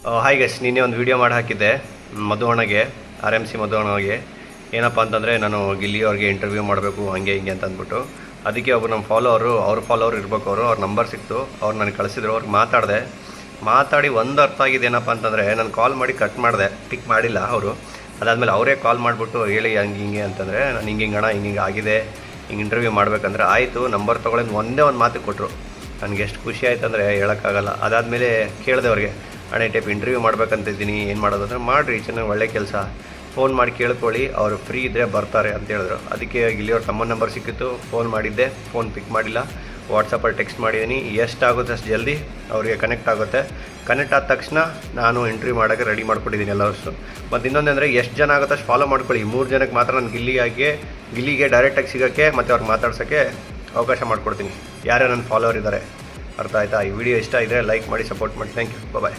Hi guys, ನಿನ್ನೆ ಒಂದು video ಮಾಡಿ ಹಾಕಿದ್ದೆ ಮಧುವಣ್ಣಗೆ, RMC ಮಧುವಣ್ಣಗೆ. ಏನಪ್ಪ ಅಂತಂದರೆ ನಾನು ಗಿಲ್ಲಿಯವ್ರಿಗೆ ಇಂಟರ್ವ್ಯೂ ಮಾಡಬೇಕು ಹಂಗೆ ಹಿಂಗೆ ಅಂತ ಅಂದ್ಬಿಟ್ಟು. ಅದಕ್ಕೆ ಒಬ್ಬರು ನಮ್ಮ ಅವ್ರ ಫಾಲೋವರ್ ಇರಬೇಕು, ಅವ್ರ ನಂಬರ್ ಸಿಕ್ತು, ಅವ್ರು ನನಗೆ ಕಳಿಸಿದ್ರು. ಅವ್ರಿಗೆ ಮಾತಾಡಿ ಒಂದು ಅರ್ಥ ಆಗಿದೆ ಏನಪ್ಪ ಅಂತಂದರೆ, ನಾನು ಕಾಲ್ ಮಾಡಿ ಕಟ್ ಮಾಡಿದೆ, ಪಿಕ್ ಮಾಡಿಲ್ಲ ಅವರು. ಅದಾದಮೇಲೆ ಅವರೇ ಕಾಲ್ ಮಾಡಿಬಿಟ್ಟು ಹೇಳಿ ಹಂಗೆ ಹಿಂಗೆ ಅಂತಂದರೆ, ನಾನು ಹಿಂಗೆ ಅಣ್ಣ ಹಿಂಗೆ ಆಗಿದೆ, ಹಿಂಗೆ ಇಂಟರ್ವ್ಯೂ ಮಾಡಬೇಕಂದ್ರೆ ಆಯಿತು ನಂಬರ್ ತೊಗೊಳ್ಳೋದು ಒಂದೇ ಒಂದು ಮಾತು ಕೊಟ್ಟರು. ನನಗೆ ಎಷ್ಟು ಖುಷಿ ಆಯ್ತು ಅಂದರೆ ಹೇಳೋಕ್ಕಾಗಲ್ಲ. ಅದಾದಮೇಲೆ ಕೇಳಿದೆ ಅವ್ರಿಗೆ, ಅಣ್ಣ ಟೈಪ್ ಇಂಟರ್ವ್ಯೂ ಮಾಡ್ಬೇಕಂತಿದ್ದೀನಿ, ಏನು ಮಾಡೋದು ಅಂದರೆ ಮಾಡಿರಿ, ಚೆನ್ನಾಗಿ ಒಳ್ಳೆ ಕೆಲಸ, ಫೋನ್ ಮಾಡಿ ಕೇಳ್ಕೊಳ್ಳಿ, ಅವರು ಫ್ರೀ ಇದ್ದರೆ ಬರ್ತಾರೆ ಅಂತ ಹೇಳಿದ್ರು. ಅದಕ್ಕೆ ಗಿಲ್ಲಿಯವ್ರ ತಮ್ಮನ ನಂಬರ್ ಸಿಕ್ಕಿತ್ತು, ಫೋನ್ ಮಾಡಿದ್ದೆ, ಫೋನ್ ಪಿಕ್ ಮಾಡಿಲ್ಲ. ವಾಟ್ಸಪ್ಪಲ್ಲಿ ಟೆಕ್ಸ್ಟ್ ಮಾಡಿದ್ದೀನಿ, ಎಷ್ಟಾಗುತ್ತೆ ಅಷ್ಟು ಜಲ್ದಿ ಅವರಿಗೆ ಕನೆಕ್ಟ್ ಆಗುತ್ತೆ. ಕನೆಕ್ಟ್ ಆದ ತಕ್ಷಣ ನಾನು ಇಂಟರ್ವ್ಯೂ ಮಾಡೋಕ್ಕೆ ರೆಡಿ ಮಾಡ್ಕೊಟ್ಟಿದ್ದೀನಿ ಎಲ್ಲವಷ್ಟು. ಮತ್ತು ಇನ್ನೊಂದಂದರೆ ಎಷ್ಟು ಜನ ಆಗುತ್ತೆ ಅಷ್ಟು ಫಾಲೋ ಮಾಡ್ಕೊಳ್ಳಿ. 3 ಜನಕ್ಕೆ ಮಾತ್ರ ನಾನು ಗಿಲ್ಲಿಗೆ ಡೈರೆಕ್ಟಾಗಿ ಸಿಗೋಕ್ಕೆ ಮತ್ತು ಅವ್ರಿಗೆ ಮಾತಾಡ್ಸೋಕ್ಕೆ ಅವಕಾಶ ಮಾಡಿಕೊಡ್ತೀನಿ, ಯಾರ್ಯಾರು ನನ್ನ ಫಾಲೋವರ್ ಇದ್ದಾರೆ. ಅರ್ಥ ಆಯಿತಾ? ಈ ವಿಡಿಯೋ ಇಷ್ಟ ಇದ್ದರೆ ಲೈಕ್ ಮಾಡಿ, ಸಪೋರ್ಟ್ ಮಾಡಿ. Thank you, bye.